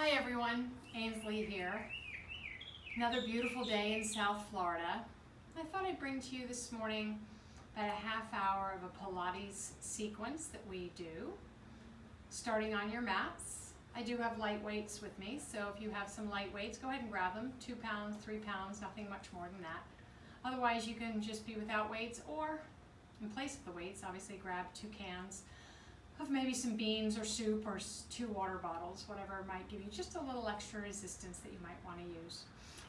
Hi everyone, Ainsley here. Another beautiful day in South Florida. I thought I'd bring to you this morning about a half hour of a Pilates sequence that we do. Starting on your mats. I do have light weights with me, so if you have some light weights, go ahead and grab them. 2 pounds, 3 pounds, nothing much more than that. Otherwise, you can just be without weights, or in place of the weights, obviously grab 2 cans of maybe some beans or soup or 2 water bottles, whatever might give you just a little extra resistance that you might want to use.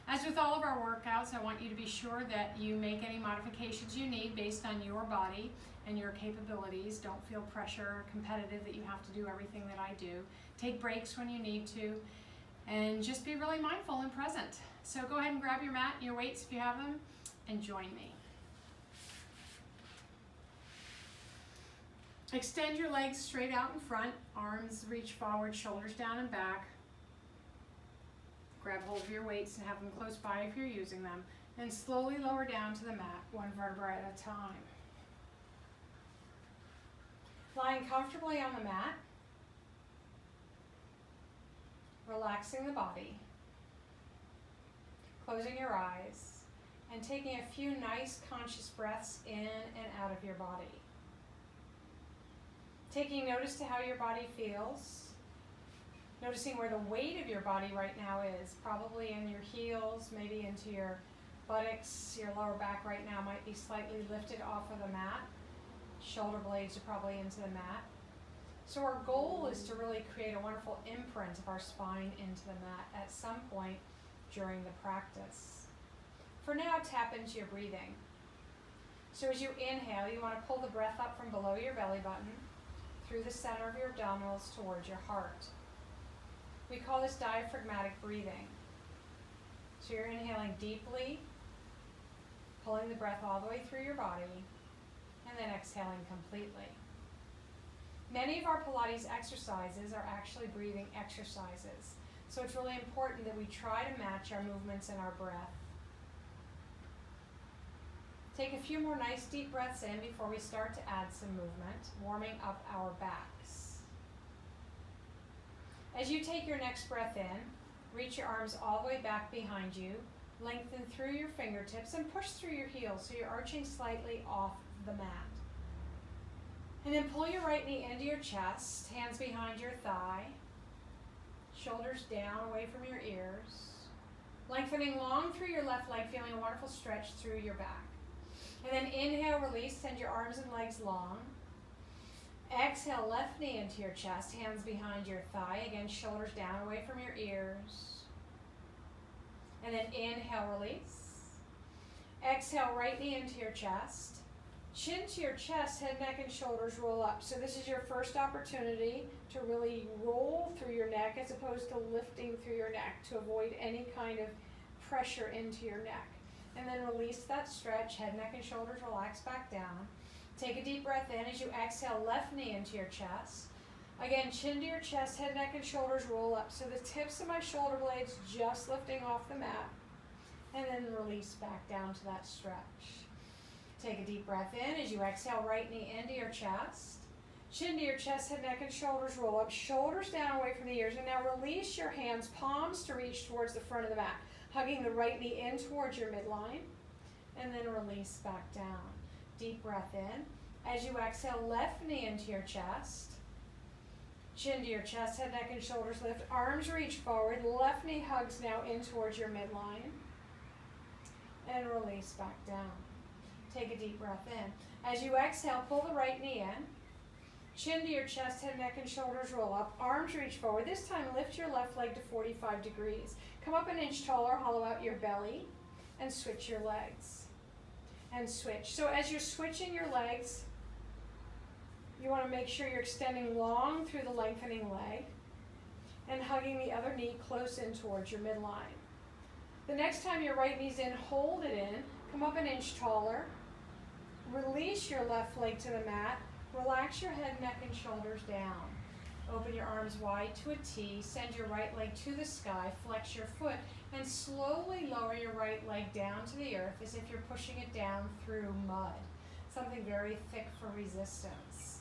As with all of our workouts, I want you to be sure that you make any modifications you need based on your body and your capabilities. Don't feel pressure or competitive that you have to do everything that I do. Take breaks when you need to, and just be really mindful and present. So go ahead and grab your mat and your weights if you have them, and join me. Extend your legs straight out in front, arms reach forward, shoulders down and back. Grab hold of your weights and have them close by if you're using them, and slowly lower down to the mat, 1 vertebra at a time. Lying comfortably on the mat, relaxing the body, closing your eyes, and taking a few nice conscious breaths in and out of your body. Taking notice to how your body feels, noticing where the weight of your body right now is, probably in your heels, maybe into your buttocks. Your lower back right now might be slightly lifted off of the mat. Shoulder blades are probably into the mat. So our goal is to really create a wonderful imprint of our spine into the mat at some point during the practice. For now, tap into your breathing. So as you inhale, you want to pull the breath up from below your belly button, through the center of your abdominals towards your heart. We call this diaphragmatic breathing. So you're inhaling deeply, pulling the breath all the way through your body, and then exhaling completely. Many of our Pilates exercises are actually breathing exercises. So it's really important that we try to match our movements and our breath. Take a few more nice deep breaths in before we start to add some movement, warming up our backs. As you take your next breath in, reach your arms all the way back behind you, lengthen through your fingertips, and push through your heels so you're arching slightly off the mat. And then pull your right knee into your chest, hands behind your thigh, shoulders down away from your ears, lengthening long through your left leg, feeling a wonderful stretch through your back. And then inhale, release, send your arms and legs long. Exhale, left knee into your chest, hands behind your thigh. Again, shoulders down away from your ears. And then inhale, release. Exhale, right knee into your chest. Chin to your chest, head, neck, and shoulders roll up. So this is your first opportunity to really roll through your neck as opposed to lifting through your neck to avoid any kind of pressure into your neck. And then release that stretch, head, neck, and shoulders relax back down. Take a deep breath in as you exhale, left knee into your chest. Again, chin to your chest, head, neck, and shoulders roll up. So the tips of my shoulder blades just lifting off the mat. And then release back down to that stretch. Take a deep breath in as you exhale, right knee into your chest. Chin to your chest, head, neck, and shoulders roll up. Shoulders down away from the ears. And now release your hands, palms to reach towards the front of the mat. Hugging the right knee in towards your midline, and then release back down. Deep breath in. As you exhale, left knee into your chest. Chin to your chest, head, neck, and shoulders lift. Arms reach forward. Left knee hugs now in towards your midline. And release back down. Take a deep breath in. As you exhale, pull the right knee in. Chin to your chest, head, neck, and shoulders roll up. Arms reach forward. This time, lift your left leg to 45 degrees. Come up an inch taller, hollow out your belly, and switch your legs. And switch. So as you're switching your legs, you want to make sure you're extending long through the lengthening leg and hugging the other knee close in towards your midline. The next time your right knee's in, hold it in. Come up an inch taller. Release your left leg to the mat. Relax your head, neck, and shoulders down. Open your arms wide to a T. Send your right leg to the sky. Flex your foot. And slowly lower your right leg down to the earth as if you're pushing it down through mud. Something very thick for resistance.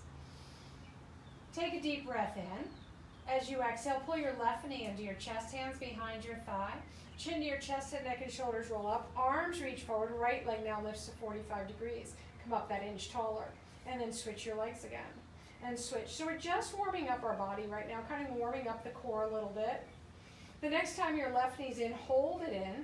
Take a deep breath in. As you exhale, pull your left knee into your chest, hands behind your thigh. Chin to your chest, head, neck, and shoulders roll up. Arms reach forward. Right leg now lifts to 45 degrees. Come up that inch taller. And then switch your legs again. And switch. So we're just warming up our body right now, kind of warming up the core a little bit. The next time your left knee's in, hold it in.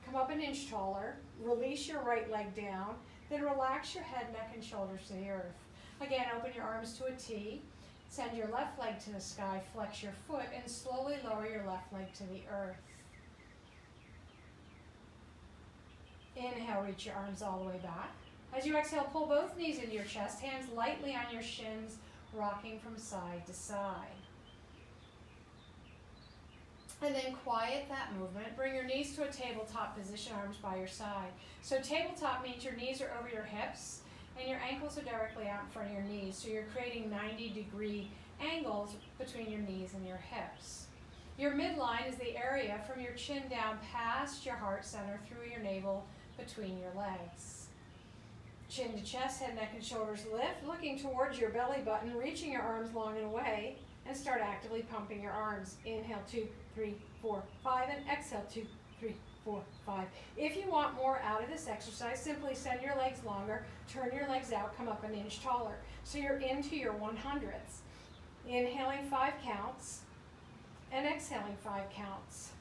Come up an inch taller. Release your right leg down. Then relax your head, neck, and shoulders to the earth. Again, open your arms to a T. Send your left leg to the sky. Flex your foot and slowly lower your left leg to the earth. Inhale, reach your arms all the way back. As you exhale, pull both knees into your chest, hands lightly on your shins, rocking from side to side. And then quiet that movement. Bring your knees to a tabletop position, arms by your side. So tabletop means your knees are over your hips and your ankles are directly out in front of your knees. So you're creating 90-degree angles between your knees and your hips. Your midline is the area from your chin down past your heart center through your navel between your legs. Chin to chest, head, neck, and shoulders lift, looking towards your belly button, reaching your arms long and away, and start actively pumping your arms. Inhale, 2, 3, 4, 5, and exhale, 2, 3, 4, 5. If you want more out of this exercise, simply send your legs longer, turn your legs out, come up an inch taller. So you're into your 100ths. Inhaling 5 counts, and exhaling 5 counts.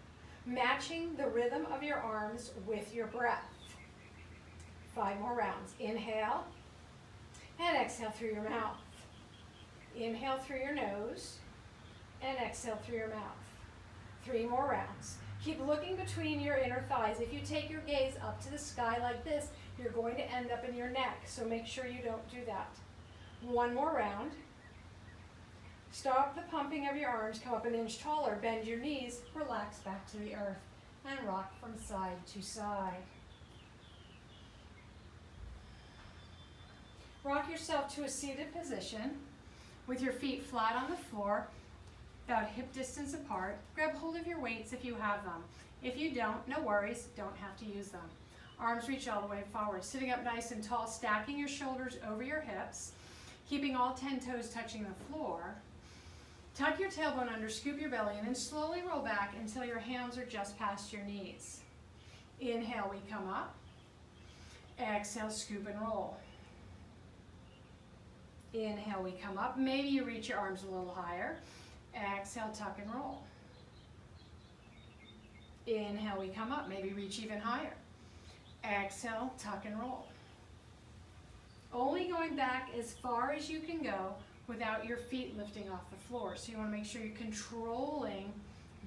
Matching the rhythm of your arms with your breath. 5 more rounds. Inhale, and exhale through your mouth. Inhale through your nose, and exhale through your mouth. 3 more rounds. Keep looking between your inner thighs. If you take your gaze up to the sky like this, you're going to end up in your neck, so make sure you don't do that. 1 more round. Stop the pumping of your arms, come up an inch taller, bend your knees, relax back to the earth, and rock from side to side. Rock yourself to a seated position with your feet flat on the floor, about hip distance apart. Grab hold of your weights if you have them. If you don't, no worries, don't have to use them. Arms reach all the way forward, sitting up nice and tall, stacking your shoulders over your hips, keeping all 10 toes touching the floor. Tuck your tailbone under, scoop your belly, and then slowly roll back until your hands are just past your knees. Inhale, we come up. Exhale, scoop and roll. Inhale, we come up. Maybe you reach your arms a little higher. Exhale, tuck and roll. Inhale, we come up. Maybe reach even higher. Exhale, tuck and roll. Only going back as far as you can go without your feet lifting off the floor. So you want to make sure you're controlling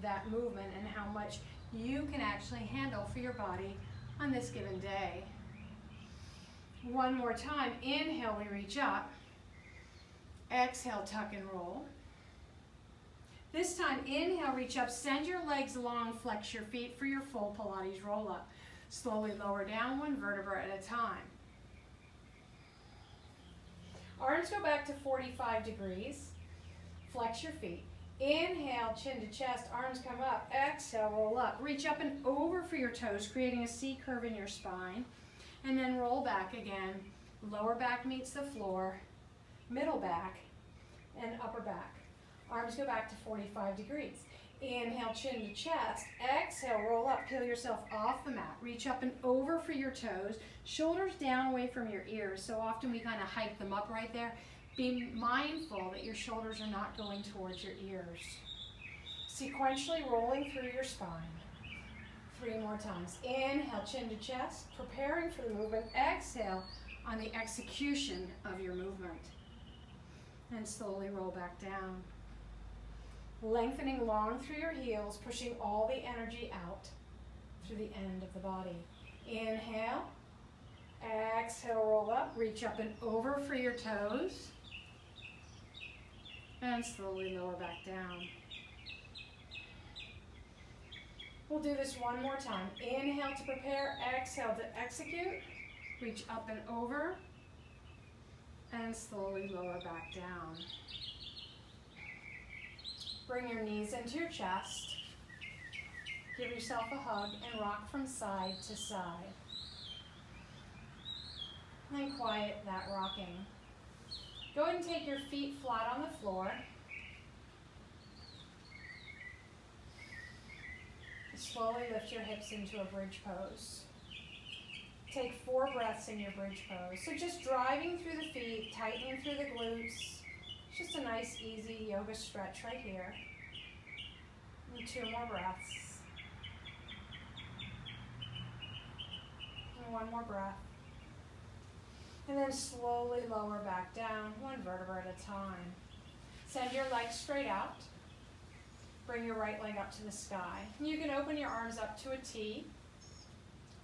that movement and how much you can actually handle for your body on this given day. 1 more time. Inhale, we reach up. Exhale, tuck and roll. This time, inhale, reach up, send your legs long, flex your feet for your full Pilates roll up. Slowly lower down 1 vertebra at a time. Arms go back to 45 degrees. Flex your feet. Inhale, chin to chest, arms come up. Exhale, roll up. Reach up and over for your toes, creating a C curve in your spine. And then roll back again. Lower back meets the floor, middle back, and upper back. Arms go back to 45 degrees. Inhale, chin to chest. Exhale, roll up. Peel yourself off the mat. Reach up and over for your toes. Shoulders down away from your ears. So often we kind of hike them up right there. Be mindful that your shoulders are not going towards your ears. Sequentially rolling through your spine. 3 more times. Inhale, chin to chest. Preparing for the movement. Exhale on the execution of your movement. And slowly roll back down. Lengthening long through your heels, pushing all the energy out through the end of the body. Inhale, exhale, roll up, reach up and over for your toes, and slowly lower back down. We'll do this 1 more time. Inhale to prepare, exhale to execute, reach up and over, and slowly lower back down. Bring your knees into your chest. Give yourself a hug and rock from side to side. And then quiet that rocking. Go ahead and take your feet flat on the floor. Slowly lift your hips into a bridge pose. Take 4 breaths in your bridge pose. So just driving through the feet, tightening through the glutes. Just a nice, easy yoga stretch right here. And 2 more breaths. And 1 more breath. And then slowly lower back down, 1 vertebra at a time. Send your legs straight out. Bring your right leg up to the sky. You can open your arms up to a T.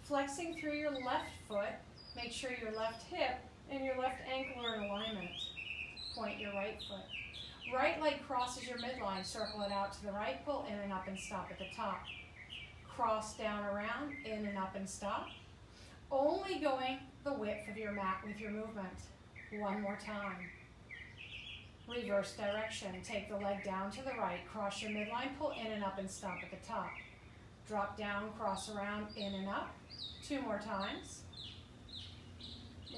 Flexing through your left foot, make sure your left hip and your left ankle are in alignment. Point your right foot. Right leg crosses your midline, circle it out to the right, pull in and up and stop at the top. Cross down around, in and up and stop. Only going the width of your mat with your movement. 1 more time. Reverse direction. Take the leg down to the right, cross your midline, pull in and up and stop at the top. Drop down, cross around, in and up. 2 more times.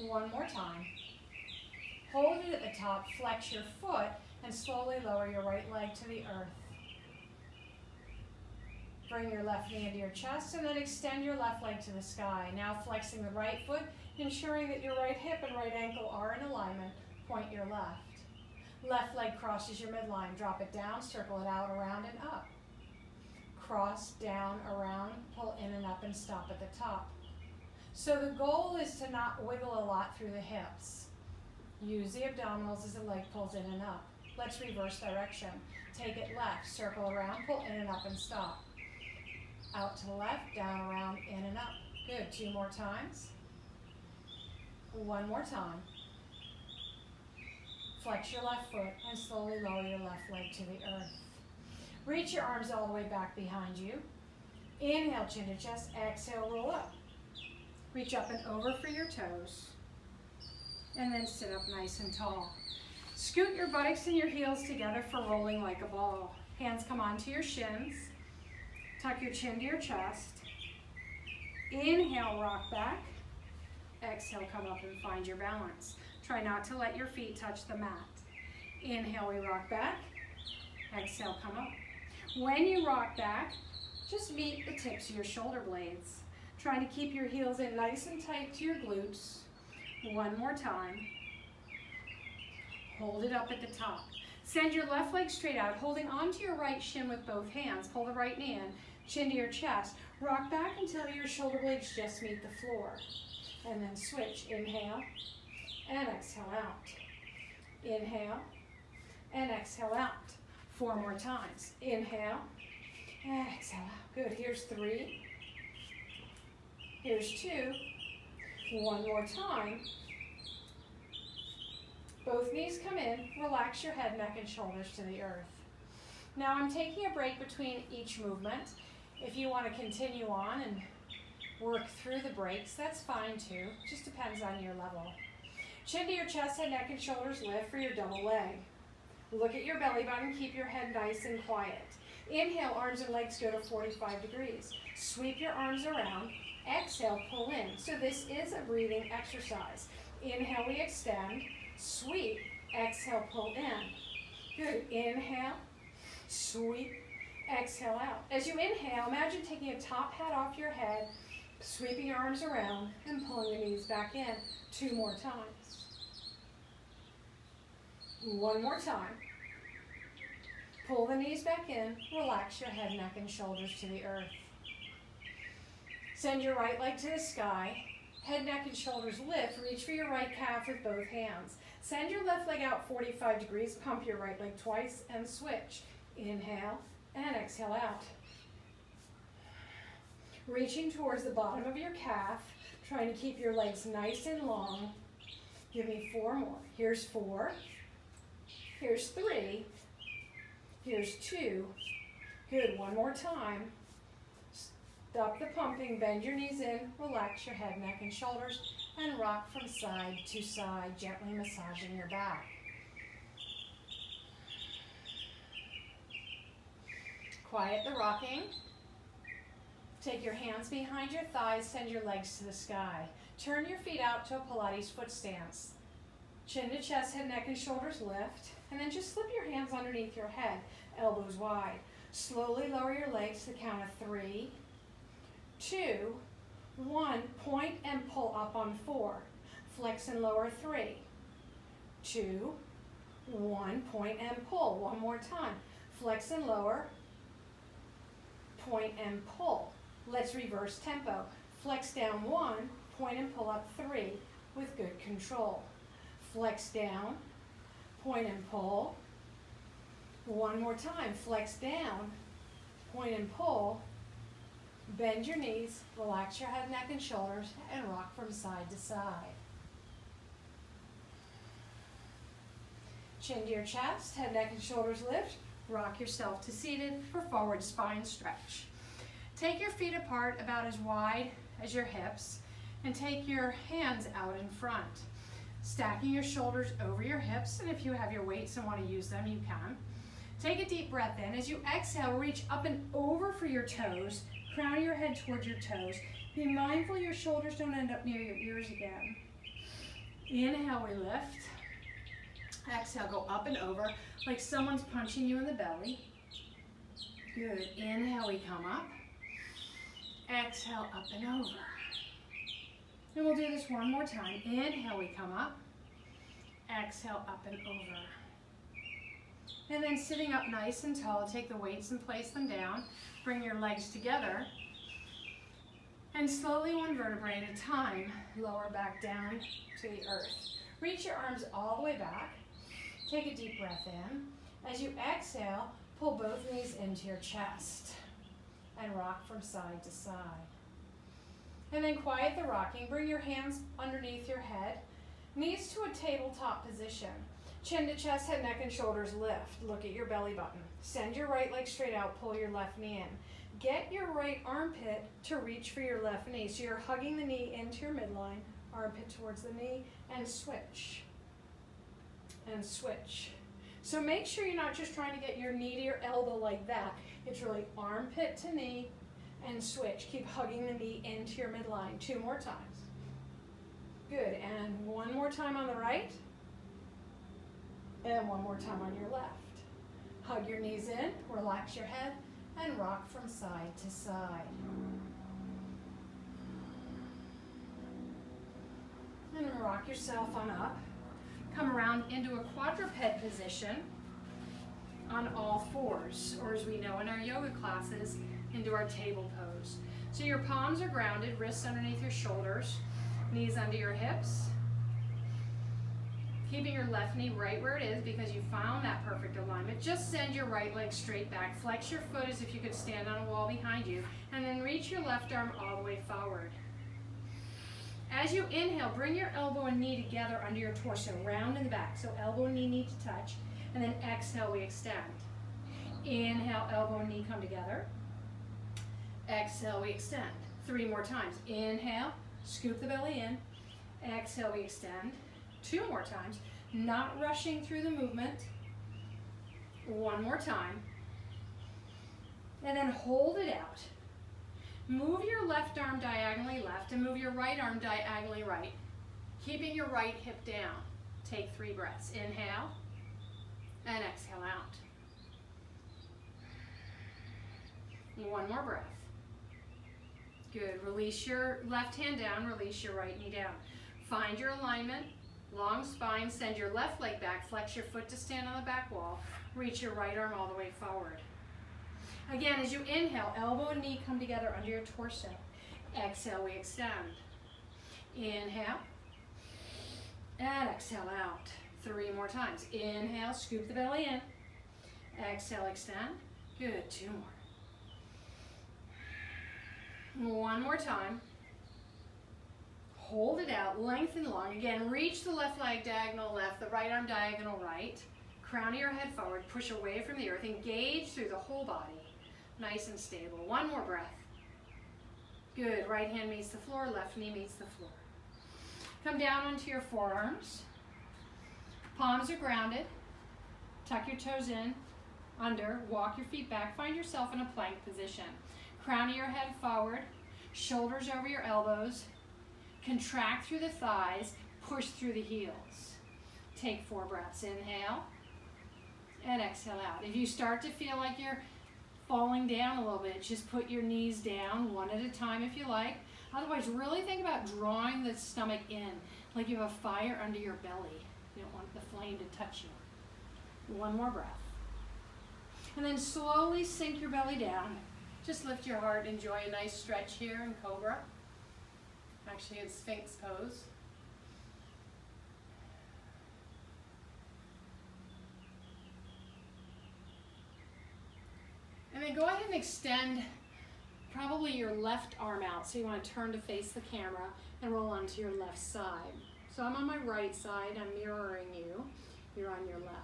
1 more time. Hold it at the top, flex your foot, and slowly lower your right leg to the earth. Bring your left knee into your chest and then extend your left leg to the sky. Now flexing the right foot, ensuring that your right hip and right ankle are in alignment. Point your left. Left leg crosses your midline. Drop it down, circle it out, around and up. Cross, down, around, pull in and up and stop at the top. So the goal is to not wiggle a lot through the hips. Use the abdominals as the leg pulls in and up. Let's reverse direction. Take it left, circle around, pull in and up and stop. Out to the left, down, around, in and up. Good, 2 more times. 1 more time. Flex your left foot and slowly lower your left leg to the earth. Reach your arms all the way back behind you. Inhale, chin to chest. Exhale, roll up. Reach up and over for your toes. And then sit up nice and tall. Scoot your buttocks and your heels together for rolling like a ball. Hands come onto your shins. Tuck your chin to your chest. Inhale, rock back. Exhale, come up and find your balance. Try not to let your feet touch the mat. Inhale, we rock back. Exhale, come up. When you rock back, just meet the tips of your shoulder blades. Trying to keep your heels in nice and tight to your glutes. 1 more time. Hold it up at the top. Send your left leg straight out, holding onto your right shin with both hands. Pull the right knee in, chin to your chest. Rock back until your shoulder blades just meet the floor. And then switch. Inhale and exhale out. Inhale and exhale out. 4 more times. Inhale and exhale out. Good. Here's 3. Here's 2. 1 more time. Both knees come in. Relax your head, neck, and shoulders to the earth. Now I'm taking a break between each movement. If you want to continue on and work through the breaks, that's fine too. Just depends on your level. Chin to your chest, head, neck, and shoulders lift for your double leg. Look at your belly button. Keep your head nice and quiet. Inhale, arms and legs go to 45 degrees. Sweep your arms around. Exhale, pull in. So this is a breathing exercise. Inhale, we extend. Sweep. Exhale, pull in. Good. Inhale. Sweep. Exhale out. As you inhale, imagine taking a top hat off your head, sweeping your arms around, and pulling your knees back in. 2 more times. 1 more time. Pull the knees back in. Relax your head, neck, and shoulders to the earth. Send your right leg to the sky. Head, neck, and shoulders lift. Reach for your right calf with both hands. Send your left leg out 45 degrees. Pump your right leg twice and switch. Inhale and exhale out. Reaching towards the bottom of your calf. Trying to keep your legs nice and long. Give me 4 more. Here's 4. Here's 3. Here's 2. Good. 1 more time. Stop the pumping, bend your knees in, relax your head, neck, and shoulders, and rock from side to side, gently massaging your back. Quiet the rocking. Take your hands behind your thighs, send your legs to the sky. Turn your feet out to a Pilates foot stance. Chin to chest, head, neck, and shoulders lift, and then just slip your hands underneath your head, elbows wide. Slowly lower your legs to the count of 3, 2, 1. Point and pull up on 4. Flex and lower 3, 2, 1. Point and pull. One more time. Flex and lower. Point and pull. Let's reverse tempo. Flex down 1. Point and pull up 3 with good control. Flex down. Point and pull. One more time. Flex down. Point and pull. Bend your knees. Relax your head, neck, and shoulders, and rock from side to side. Chin to your chest, head, neck, and shoulders lift. Rock yourself to seated for forward spine stretch. Take your feet apart about as wide as your hips and take your hands out in front. Stacking your shoulders over your hips, and if you have your weights and want to use them, you can. Take a deep breath in. As you exhale, reach up and over for your toes. Crown your head towards your toes. Be mindful your shoulders don't end up near your ears again. Inhale, we lift. Exhale, go up and over like someone's punching you in the belly. Good. Inhale, we come up. Exhale, up and over. And we'll do this one more time. Inhale, we come up. Exhale, up and over. And then sitting up nice and tall, take the weights and place them down. Bring your legs together. And slowly, one vertebrae at a time, lower back down to the earth. Reach your arms all the way back. Take a deep breath in. As you exhale, pull both knees into your chest and rock from side to side. And then quiet the rocking. Bring your hands underneath your head. Knees to a tabletop position. Chin to chest, head, neck, and shoulders lift. Look at your belly button. Send your right leg straight out. Pull your left knee in. Get your right armpit to reach for your left knee. So you're hugging the knee into your midline, armpit towards the knee, and switch. And switch. So make sure you're not just trying to get your knee to your elbow like that. It's really armpit to knee and switch. Keep hugging the knee into your midline. 2 more times. Good. And one more time on the right. And one more time on your left. Hug your knees in, relax your head, and rock from side to side. And rock yourself on up. Come around into a quadruped position on all fours, or as we know in our yoga classes, into our table pose. So your palms are grounded, wrists underneath your shoulders, knees under your hips. Keeping your left knee right where it is because you found that perfect alignment. Just send your right leg straight back. Flex your foot as if you could stand on a wall behind you, and then reach your left arm all the way forward. As you inhale, bring your elbow and knee together under your torso, round in the back. So elbow and knee need to touch. And then exhale, we extend. Inhale, elbow and knee come together. Exhale, we extend. 3 more times. Inhale, scoop the belly in. Exhale, we extend. 2 more times. Not rushing through the movement. 1 more time. And then hold it out. Move your left arm diagonally left and move your right arm diagonally right. Keeping your right hip down. Take 3 breaths. Inhale and exhale out. 1 more breath. Good. Release your left hand down, release your right knee down. Find your alignment, long spine, send your left leg back, flex your foot to stand on the back wall, reach your right arm all the way forward. Again, as you inhale, elbow and knee come together under your torso. Exhale, we extend. Inhale. And exhale out. 3 more times. Inhale, scoop the belly in. Exhale, extend. Good, 2 more. 1 more time. Hold it out, lengthen long. Again, reach the left leg diagonal left, the right arm diagonal right. Crown of your head forward, push away from the earth. Engage through the whole body. Nice and stable. 1 more breath. Good. Right hand meets the floor, left knee meets the floor. Come down onto your forearms. Palms are grounded. Tuck your toes in, under, walk your feet back. Find yourself in a plank position. Crown of your head forward, shoulders over your elbows. Contract through the thighs, push through the heels. Take 4 breaths. Inhale and exhale out. If you start to feel like you're falling down a little bit. Just put your knees down one at a time if you like. Otherwise, really think about drawing the stomach in, like you have a fire under your belly. You don't want the flame to touch you. One more breath. And then slowly sink your belly down. Just lift your heart. Enjoy a nice stretch here in Cobra. Actually, it's Sphinx pose. And then go ahead and extend probably your left arm out. So you want to turn to face the camera and roll onto your left side. So I'm on my right side. I'm mirroring you. You're on your left.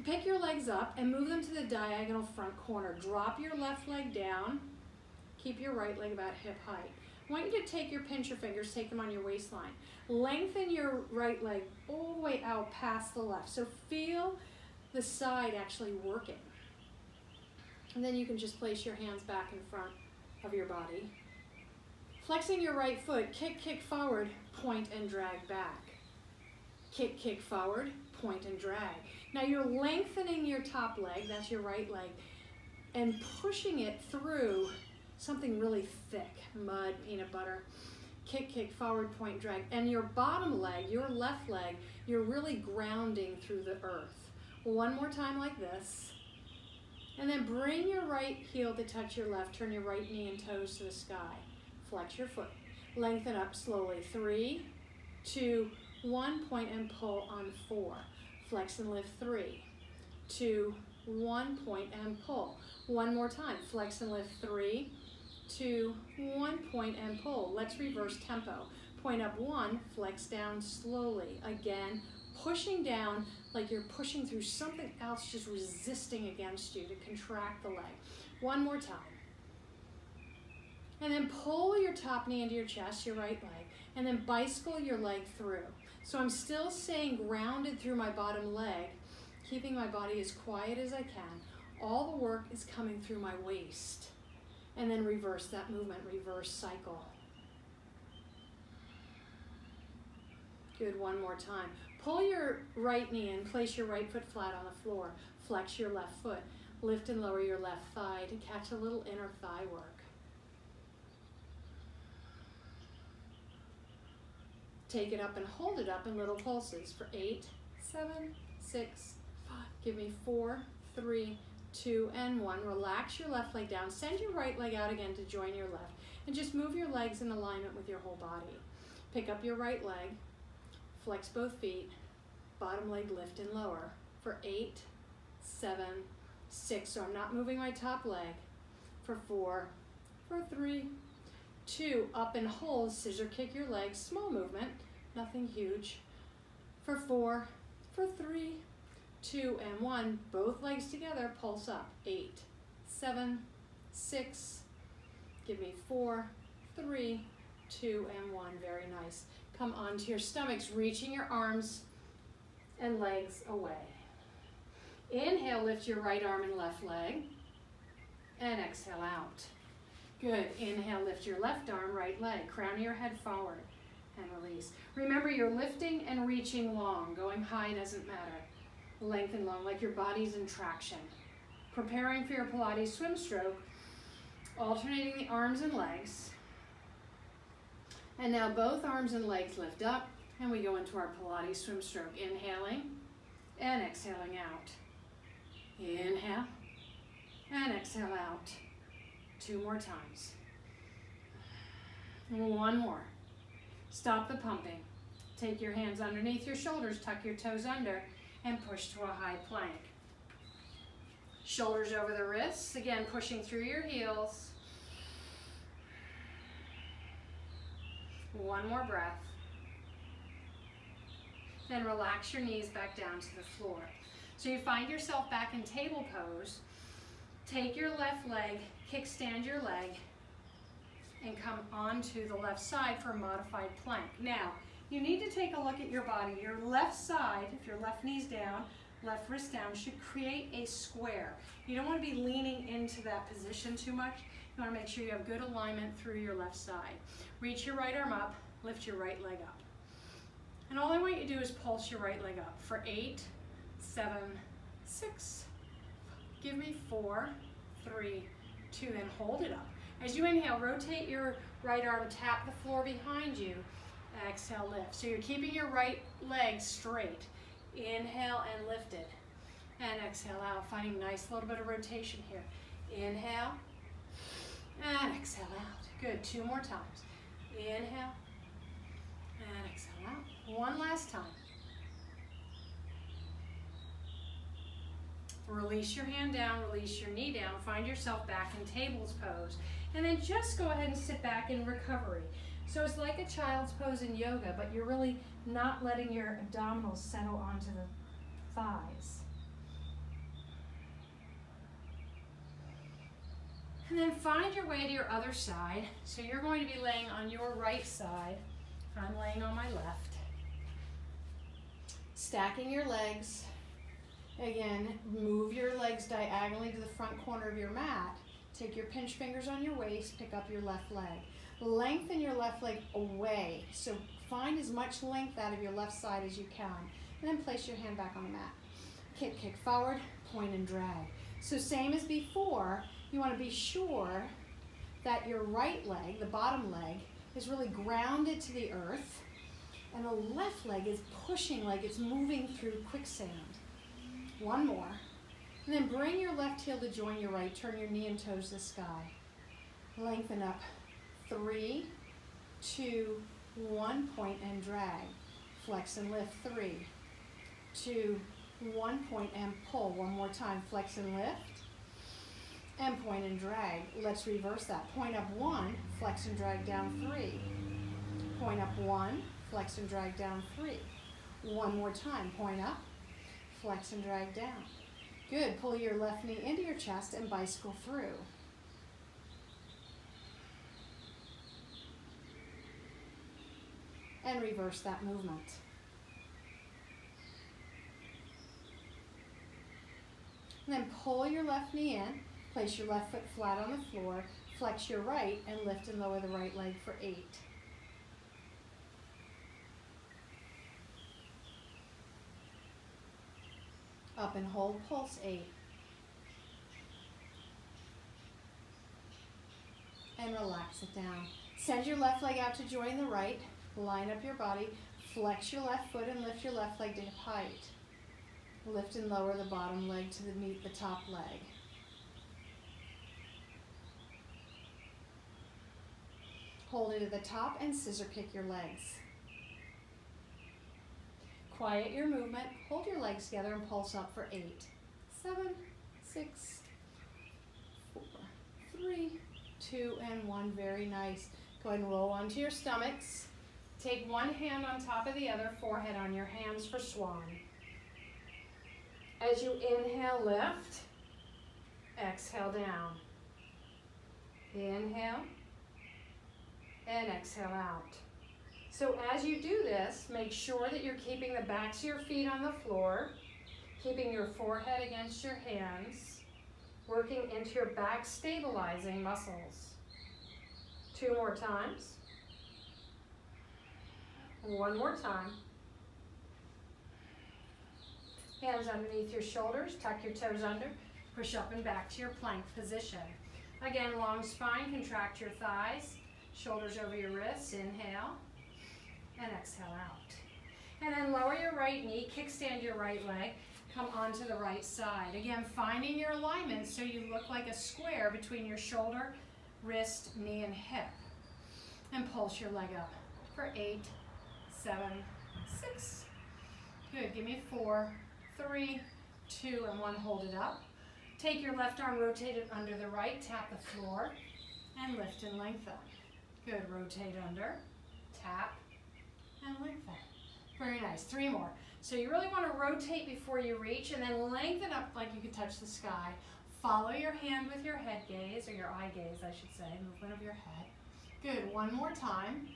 Pick your legs up and move them to the diagonal front corner. Drop your left leg down. Keep your right leg about hip height. I want you to take your pincher fingers, take them on your waistline. Lengthen your right leg all the way out past the left. So feel the side actually working. And then you can just place your hands back in front of your body. Flexing your right foot, kick, kick forward, point and drag back. Kick, kick forward, point and drag. Now you're lengthening your top leg, that's your right leg, and pushing it through something really thick, mud, peanut butter. Kick, kick forward, point, drag. And your bottom leg, your left leg, you're really grounding through the earth. One more time like this. And then bring your right heel to touch your left. Turn your right knee and toes to the sky. Flex your foot. Lengthen up slowly. 3, 2, 1. Point and pull on 4. Flex and lift. 3, 2, 1. Point and pull. One more time. Flex and lift. 3, 2, 1. Point and pull. Let's reverse tempo. Point up 1. Flex down slowly. Again, pushing down like you're pushing through something else, just resisting against you to contract the leg. One more time. And then pull your top knee into your chest, your right leg, and then bicycle your leg through. So I'm still staying grounded through my bottom leg, keeping my body as quiet as I can. All the work is coming through my waist. And then reverse that movement, reverse cycle. Good, one more time. Pull your right knee in, place your right foot flat on the floor. Flex your left foot. Lift and lower your left thigh to catch a little inner thigh work. Take it up and hold it up in little pulses for 8, 7, 6, 5. Give me 4, 3, 2, and 1. Relax your left leg down. Send your right leg out again to join your left. And just move your legs in alignment with your whole body. Pick up your right leg. Flex both feet, bottom leg lift and lower for 8, 7, 6. So I'm not moving my top leg. For 4, for 3, 2. Up and hold, scissor kick your legs, small movement, nothing huge. For 4, for 3, 2, and 1. Both legs together, pulse up. 8, 7, 6. Give me 4, 3, 2, and 1. Very nice. Come onto your stomachs, reaching your arms and legs away. Inhale, lift your right arm and left leg. And exhale out. Good. Inhale, lift your left arm, right leg. Crown your head forward and release. Remember, you're lifting and reaching long. Going high doesn't matter. Lengthen long, like your body's in traction. Preparing for your Pilates swim stroke, alternating the arms and legs. And now both arms and legs lift up, and we go into our Pilates swim stroke. Inhaling and exhaling out. Inhale and exhale out. 2 more times. One more. Stop the pumping. Take your hands underneath your shoulders, tuck your toes under, and push to a high plank. Shoulders over the wrists, again pushing through your heels. One more breath. Then relax your knees back down to the floor. So you find yourself back in table pose. Take your left leg, kickstand your leg, and come onto the left side for a modified plank. Now, you need to take a look at your body. Your left side, if your left knee's down, left wrist down, should create a square. You don't want to be leaning into that position too much. You want to make sure you have good alignment through your left side. Reach your right arm up, lift your right leg up. And all I want you to do is pulse your right leg up for 8, 7, 6. Give me 4, 3, 2, and hold it up. As you inhale, rotate your right arm, tap the floor behind you. Exhale, lift. So you're keeping your right leg straight. Inhale and lift it. And exhale out, finding a nice little bit of rotation here. Inhale and exhale out. Good, 2 more times. Inhale and exhale out. One last time. Release your hand down, release your knee down, find yourself back in table's pose. And then just go ahead and sit back in recovery. So it's like a child's pose in yoga, but you're really not letting your abdominals settle onto the thighs. And then find your way to your other side. So you're going to be laying on your right side. I'm laying on my left. Stacking your legs. Again, move your legs diagonally to the front corner of your mat. Take your pinch fingers on your waist, pick up your left leg. Lengthen your left leg away. So find as much length out of your left side as you can. And then place your hand back on the mat. Kick forward, point and drag. So same as before, you want to be sure that your right leg, the bottom leg, is really grounded to the earth. And the left leg is pushing like it's moving through quicksand. One more. And then bring your left heel to join your right. Turn your knee and toes to the sky. Lengthen up. 3, 2, 1, point and drag. Flex and lift. 3, 2, 1, point and pull. One more time. Flex and lift. And point and drag. Let's reverse that. Point up 1, flex and drag down 3. Point up 1, flex and drag down 3. One more time. Point up, flex and drag down. Good. Pull your left knee into your chest and bicycle through. And reverse that movement. And then pull your left knee in, place your left foot flat on the floor, flex your right, and lift and lower the right leg for 8. Up and hold, pulse 8. And relax it down. Send your left leg out to join the right. Line up your body. Flex your left foot and lift your left leg to hip height. Lift and lower the bottom leg to meet the top leg. Hold it at the top and scissor kick your legs. Quiet your movement. Hold your legs together and pulse up for 8, 7, 6, 4, 3, 2, and 1. Very nice. Go ahead and roll onto your stomachs. Take one hand on top of the other, forehead on your hands for swan. As you inhale, lift. Exhale down. Inhale. And exhale out. So as you do this, make sure that you're keeping the backs of your feet on the floor, keeping your forehead against your hands, working into your back stabilizing muscles. 2 more times. 1 more time. Hands underneath your shoulders, tuck your toes under, push up and back to your plank position. Again, long spine, contract your thighs, shoulders over your wrists, inhale, and exhale out. And then lower your right knee, kickstand your right leg, come onto the right side. Again, finding your alignment so you look like a square between your shoulder, wrist, knee, and hip. And pulse your leg up for 8, 7, 6. Good, give me 4, 3, 2, and 1, hold it up. Take your left arm, rotate it under the right, tap the floor, and lift and lengthen. Good, rotate under, tap, and lengthen. Very nice, 3 more. So you really want to rotate before you reach, and then lengthen up like you could touch the sky. Follow your hand with your head gaze, or your eye gaze, I should say, movement of your head. Good, 1 more time.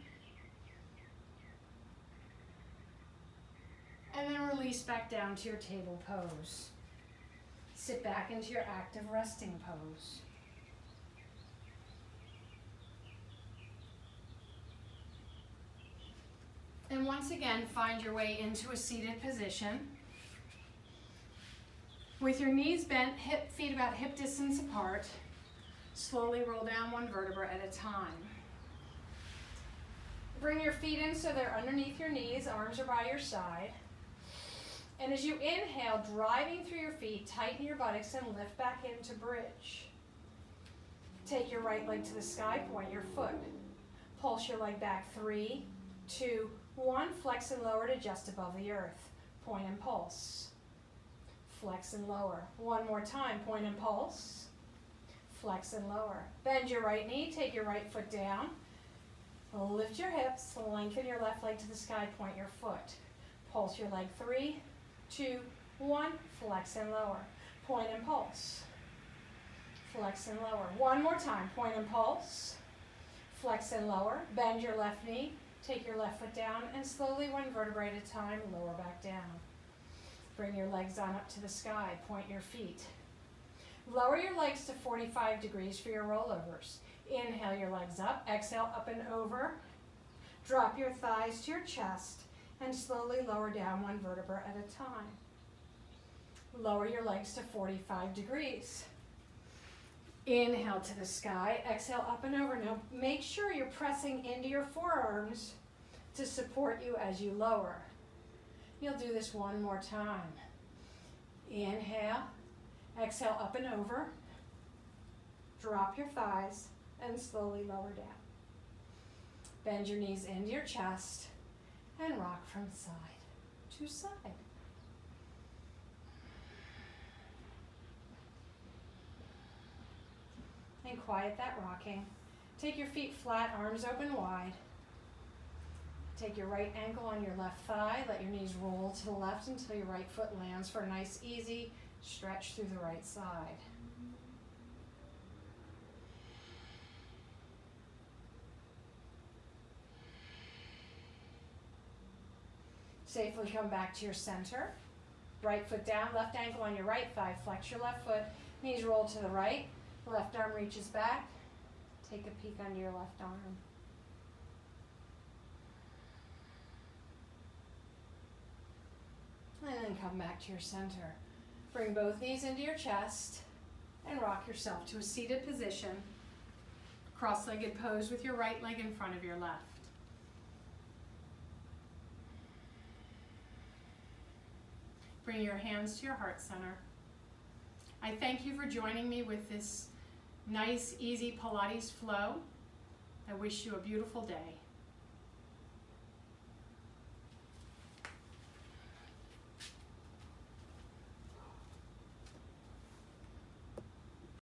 And then release back down to your table pose. Sit back into your active resting pose. And once again, find your way into a seated position. With your knees bent, feet about hip distance apart, slowly roll down one vertebra at a time. Bring your feet in so they're underneath your knees, arms are by your side. And as you inhale, driving through your feet, tighten your buttocks and lift back into bridge. Take your right leg to the sky, point your foot. Pulse your leg back, 3, 2, 1. Flex and lower to just above the earth. Point and pulse. Flex and lower. One more time, point and pulse. Flex and lower. Bend your right knee, take your right foot down. Lift your hips, lengthen your left leg to the sky, point your foot. Pulse your leg, 3, 2, 1. Flex and lower. Point and pulse. Flex and lower. One more time, point and pulse. Flex and lower. Bend your left knee, take your left foot down, and slowly, one vertebra at a time, lower back down. Bring your legs on up to the sky, point your feet. Lower your legs to 45 degrees for your rollovers. Inhale your legs up, exhale up and over. Drop your thighs to your chest and slowly lower down one vertebra at a time. Lower your legs to 45 degrees. Inhale to the sky, exhale up and over. Now make sure you're pressing into your forearms to support you as you lower. You'll do this one more time. Inhale, exhale up and over. Drop your thighs and slowly lower down. Bend your knees into your chest and rock from side to side. And quiet that rocking. Take your feet flat, arms open wide. Take your right ankle on your left thigh. Let your knees roll to the left until your right foot lands for a nice, easy stretch through the right side. Safely come back to your center. Right foot down, left ankle on your right thigh. Flex your left foot. Knees roll to the right. Left arm reaches back. Take a peek under your left arm. And then come back to your center. Bring both knees into your chest and rock yourself to a seated position. Cross-legged pose with your right leg in front of your left. Bring your hands to your heart center. I thank you for joining me with this nice, easy Pilates flow. I wish you a beautiful day.